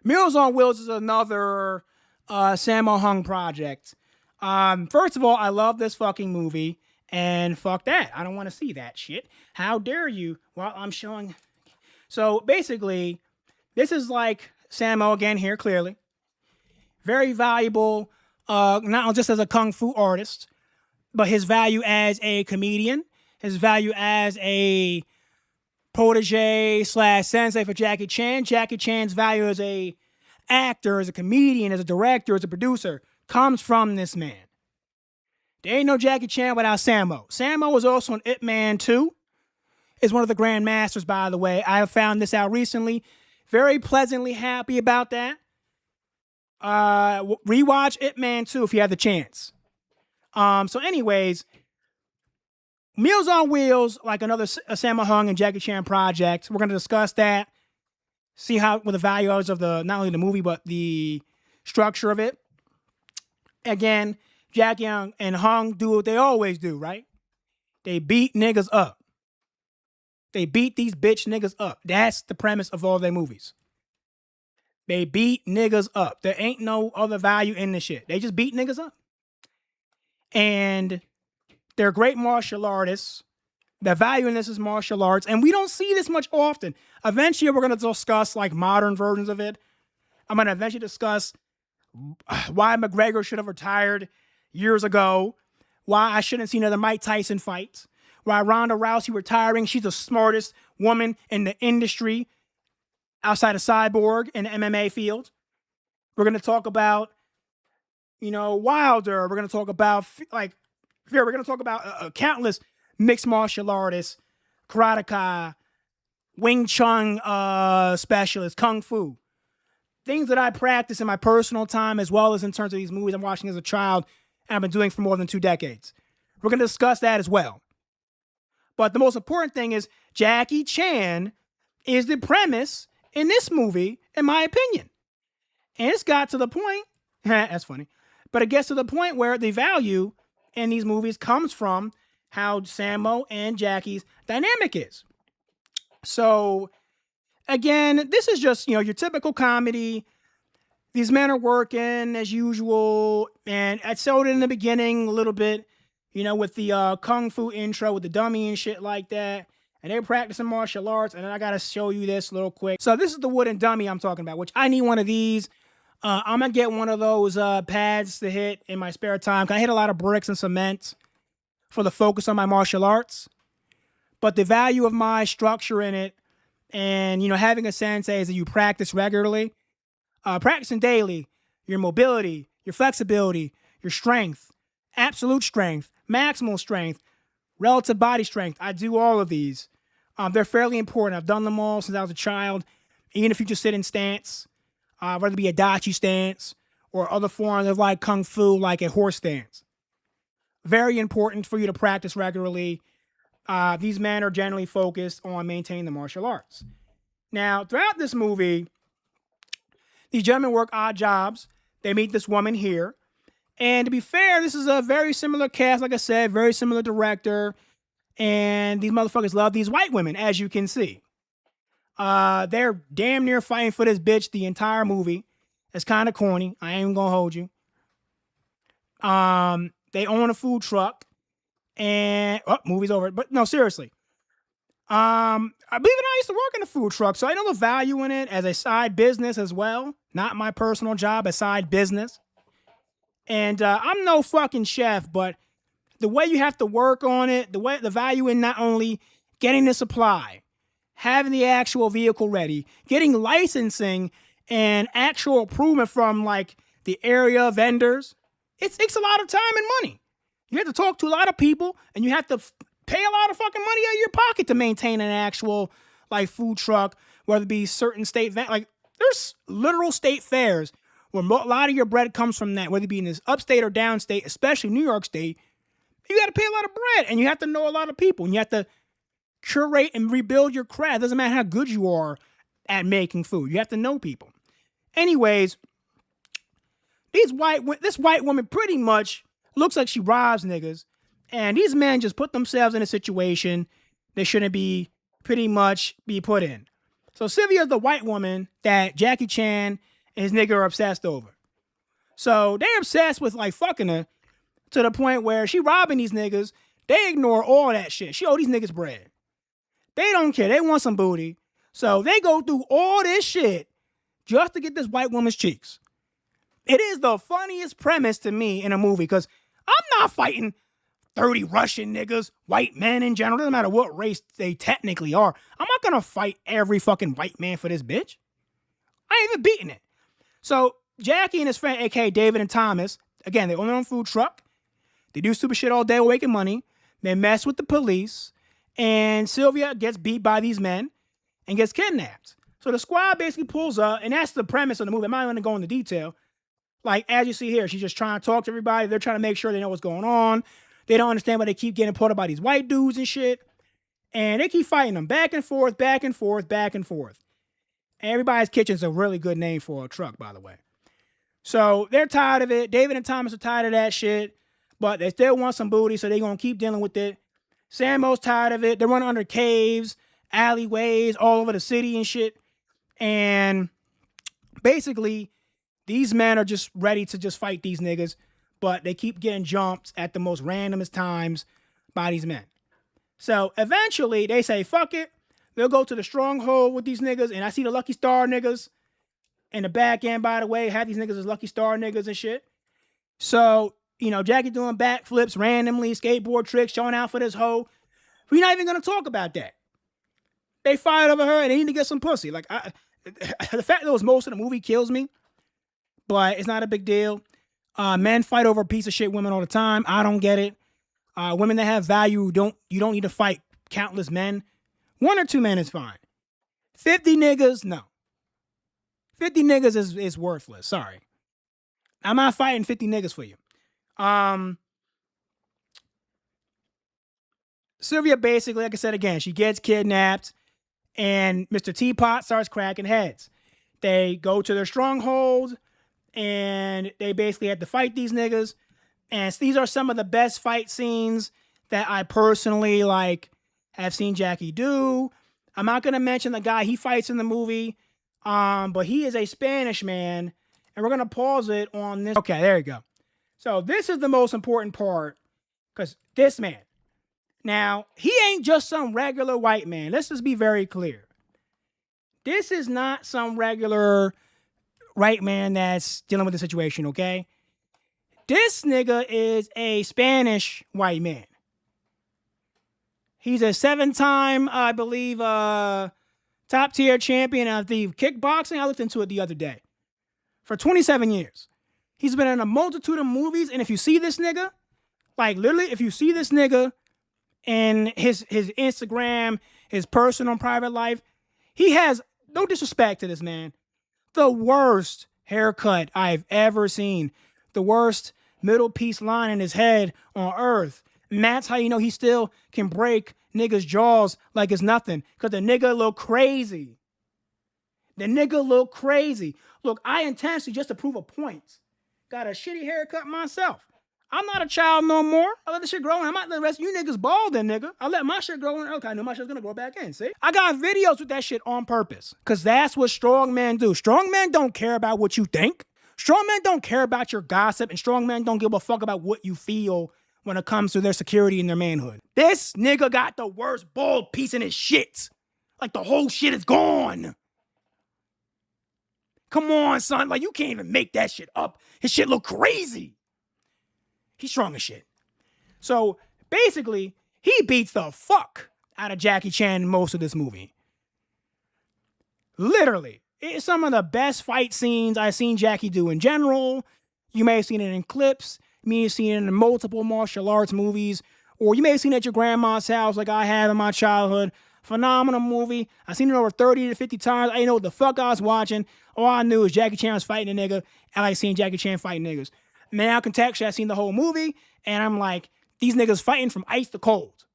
Meals on Wheels is another Sammo Hung project. First of all, I love this fucking movie, and fuck that. I don't want to see that shit. How dare you while I'm showing. So basically, this is like Sammo again here, clearly. Very valuable, not just as a kung fu artist, but his value as a comedian, his value as a protege / sensei for Jackie Chan. Jackie Chan's value as a actor, as a comedian, as a director, as a producer comes from this man. There ain't no Jackie Chan without Sammo. Sammo was also an Ip Man too. Is one of the Grand Masters, by the way. I have found this out recently. Very pleasantly happy about that. Rewatch Ip Man 2 if you have the chance. So anyways, Meals on Wheels, like another Sammo Hung and Jackie Chan project. We're going to discuss that. See what the value is of not only the movie, but the structure of it. Again, Jackie and Hung do what they always do, right? They beat niggas up. They beat these bitch niggas up. That's the premise of all their movies. They beat niggas up. There ain't no other value in this shit. They just beat niggas up. And they're great martial artists. The value in this is martial arts. And we don't see this much often. Eventually, we're going to discuss like modern versions of it. I'm going to eventually discuss why McGregor should have retired years ago. Why I shouldn't see another Mike Tyson fight. Why Ronda Rousey retiring. She's the smartest woman in the industry outside of Cyborg in the MMA field. We're going to talk about, Wilder. We're going to talk about, Fear. We're going to talk about countless mixed martial artists, karateka, Wing Chun specialists, Kung Fu. Things that I practice in my personal time as well as in terms of these movies I'm watching as a child and I've been doing for more than 2 decades. We're going to discuss that as well. But the most important thing is Jackie Chan is the premise in this movie, in my opinion. And it's got to the point, that's funny, but it gets to the point where the value in these movies comes from how Sammo and Jackie's dynamic is. So, again, this is just, your typical comedy. These men are working as usual, and I showed it in the beginning a little bit, with the Kung Fu intro, with the dummy and shit like that. And they're practicing martial arts, and then I gotta show you this real quick. So this is the wooden dummy I'm talking about, which I need one of these. I'm gonna get one of those pads to hit in my spare time. I hit a lot of bricks and cement for the focus on my martial arts. But the value of my structure in it, and having a sensei is that you practice regularly. Practicing daily, your mobility, your flexibility, your strength, absolute strength, maximal strength, relative body strength. I do all of these. They're fairly important. I've done them all since I was a child. Even if you just sit in stance, whether it be a dachi stance or other forms of like kung fu, like a horse stance. Very important for you to practice regularly. These men are generally focused on maintaining the martial arts. Now, throughout this movie, these gentlemen work odd jobs. They meet this woman here. And to be fair, this is a very similar cast, like I said, very similar director. And these motherfuckers love these white women, as you can see. They're damn near fighting for this bitch the entire movie. It's kind of corny. I ain't even gonna hold you. They own a food truck. And, movie's over. But no, seriously. I believe it or not, I used to work in a food truck, so I know the value in it as a side business as well. Not my personal job, a side business. And I'm no fucking chef, but the way you have to work on it, the value in not only getting the supply, having the actual vehicle ready, getting licensing and actual approval from like the area vendors, it takes a lot of time and money. You have to talk to a lot of people, and you have to pay a lot of fucking money out of your pocket to maintain an actual like food truck, whether it be certain state, like there's literal state fairs where a lot of your bread comes from that, whether it be in this upstate or downstate, especially New York State. You got to pay a lot of bread, and you have to know a lot of people, and you have to curate and rebuild your craft. It doesn't matter how good you are at making food. You have to know people. Anyways, this white woman pretty much looks like she robs niggas, and these men just put themselves in a situation they shouldn't pretty much be put in. So Sylvia's the white woman that Jackie Chan and his nigga are obsessed over. So they're obsessed with like fucking her to the point where she robbing these niggas. They ignore all that shit. She owe these niggas bread. They don't care. They want some booty. So they go through all this shit just to get this white woman's cheeks. It is the funniest premise to me in a movie because I'm not fighting 30 Russian niggas, white men in general. Doesn't matter what race they technically are. I'm not going to fight every fucking white man for this bitch. I ain't even beating it. So Jackie and his friend, a.k.a. David and Thomas, again, they own their own food truck. They do stupid shit all day while making money. They mess with the police. And Sylvia gets beat by these men and gets kidnapped. So the squad basically pulls up, and that's the premise of the movie. I'm not going to go into detail. Like, as you see here, she's just trying to talk to everybody. They're trying to make sure they know what's going on. They don't understand why they keep getting pulled up by these white dudes and shit. And they keep fighting them back and forth, back and forth, back and forth. And Everybody's Kitchen's a really good name for a truck, by the way. So they're tired of it. David and Thomas are tired of that shit. But they still want some booty, so they're going to keep dealing with it. Sammo's tired of it. They're running under caves, alleyways, all over the city and shit. And basically, these men are just ready to just fight these niggas, but they keep getting jumped at the most randomest times by these men. So eventually, they say, fuck it. They'll go to the stronghold with these niggas, and I see the Lucky Star niggas in the back end, by the way, have these niggas as Lucky Star niggas and shit. So, Jackie doing backflips randomly, skateboard tricks, showing out for this hoe. We're not even going to talk about that. They fired over her and they need to get some pussy. Like, the fact that it was most of the movie kills me, but it's not a big deal. Men fight over piece of shit women all the time. I don't get it. Women that have value, you don't need to fight countless men. 1 or 2 men is fine. 50 niggas, no. 50 niggas is worthless. Sorry. I'm not fighting 50 niggas for you. Sylvia basically, like I said again, she gets kidnapped and Mr. Teapot starts cracking heads. They go to their stronghold and they basically have to fight these niggas. And these are some of the best fight scenes that I personally have seen Jackie do. I'm not going to mention the guy he fights in the movie, but he is a Spanish man. And we're going to pause it on this. Okay, there you go. So this is the most important part because this man, now, he ain't just some regular white man. Let's just be very clear. This is not some regular white man that's dealing with the situation, okay? This nigga is a Spanish white man. He's a 7-time, I believe, top-tier champion of the kickboxing. I looked into it the other day. For 27 years. He's been in a multitude of movies, and if you see this nigga, literally, if you see this nigga in his Instagram, his personal private life, he has, no disrespect to this man, the worst haircut I've ever seen. The worst middle piece line in his head on earth. And that's how you know he still can break niggas' jaws like it's nothing. Because the nigga look crazy. The nigga look crazy. Look, I intentionally, just to prove a point, got a shitty haircut myself. I'm not a child no more. I let the shit grow in. I'm not letting the rest of you niggas bald then, nigga. I let my shit grow in. Okay, I know my shit's gonna grow back in, see? I got videos with that shit on purpose. Because that's what strong men do. Strong men don't care about what you think. Strong men don't care about your gossip. And strong men don't give a fuck about what you feel when it comes to their security and their manhood. This nigga got the worst bald piece in his shit. Like the whole shit is gone. Come on, son. You can't even make that shit up. His shit look crazy. He's strong as shit. So, basically, he beats the fuck out of Jackie Chan in most of this movie. Literally. It's some of the best fight scenes I've seen Jackie do in general. You may have seen it in clips. You may have seen it in multiple martial arts movies. Or you may have seen it at your grandma's house like I have in my childhood. Phenomenal movie. I've seen it over 30 to 50 times. I didn't know what the fuck I was watching. All I knew is Jackie Chan was fighting a nigga. I like seeing Jackie Chan fighting niggas. Now, contextually, I've seen the whole movie, and I'm like, these niggas fighting from ice to cold.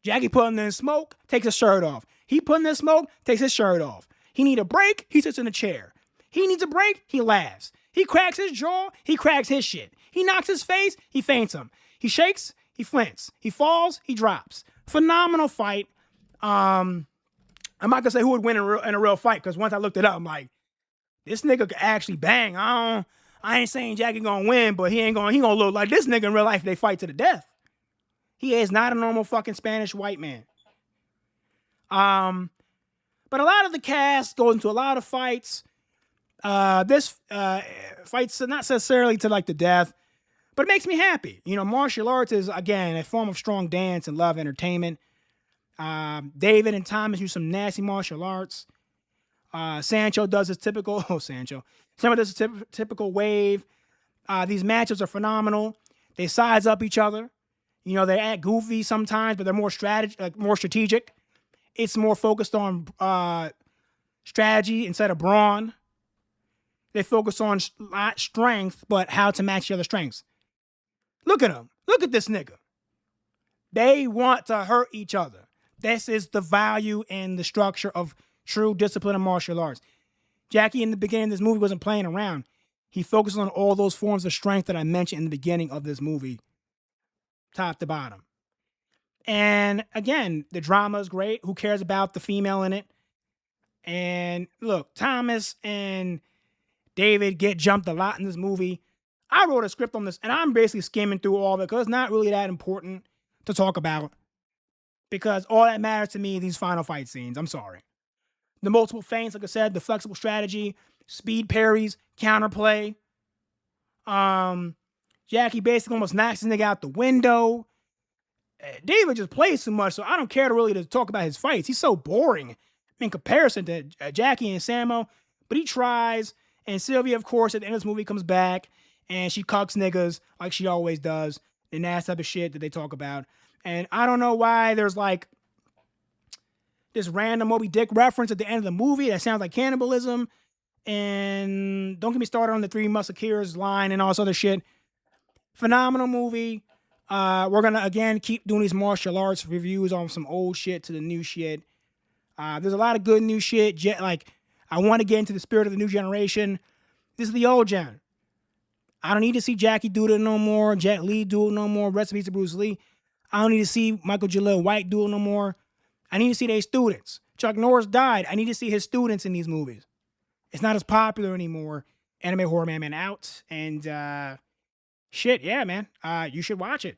Jackie putting in smoke, takes his shirt off. He putting in smoke, takes his shirt off. He need a break, he sits in a chair. He needs a break, he laughs. He cracks his jaw, he cracks his shit. He knocks his face, he faints him. He shakes, he flints. He falls, he drops. Phenomenal fight. I'm not going to say who would win in a real fight, because once I looked it up, I'm like, This nigga could actually bang. I ain't saying Jackie gonna win, but he gonna look like this nigga in real life if they fight to the death. He is not a normal fucking Spanish white man. But a lot of the cast goes into a lot of fights. This fights not necessarily to like the death, but it makes me happy. You know, martial arts is, again, a form of strong dance and love entertainment. David and Thomas use some nasty martial arts. Sancho does his typical, Sancho. Some of this typical wave. These matches are phenomenal. They size up each other. You know, they act goofy sometimes, but they're more strategic. It's more focused on strategy instead of brawn. They focus on not strength, but how to match the other strengths. Look at them. Look at this nigga. They want to hurt each other. This is the value and the structure of true discipline of martial arts. Jackie, in the beginning of this movie, wasn't playing around. He focused on all those forms of strength that I mentioned in the beginning of this movie, top to bottom. And again, the drama is great. Who cares about the female in it? And look, Thomas and David get jumped a lot in this movie. I wrote a script on this, and I'm basically skimming through all of it because it's not really that important to talk about. Because all that matters to me are these final fight scenes. I'm sorry. The multiple feints, like I said, the flexible strategy, speed parries, counterplay. Jackie basically almost knocks this nigga out the window. David just plays too much, so I don't care to talk about his fights. He's so boring in comparison to Jackie and Sammo, but he tries. And Sylvia, of course, at the end of this movie comes back, and she cucks niggas like she always does, and that type of shit that they talk about. And I don't know why there's like this random Moby Dick reference at the end of the movie that sounds like cannibalism. And don't get me started on the Three Musketeers line and all this other shit. Phenomenal movie. We're going to, again, keep doing these martial arts reviews on some old shit to the new shit. There's a lot of good new shit. I want to get into the spirit of the new generation. This is the old gen. I don't need to see Jackie do it no more. Jet Li do it no more. Recipes to Bruce Lee. I don't need to see Michael Jalil White do it no more. I need to see their students. Chuck Norris died. I need to see his students in these movies. It's not as popular anymore. Anime Horror Man out. And shit, yeah, man. You should watch it.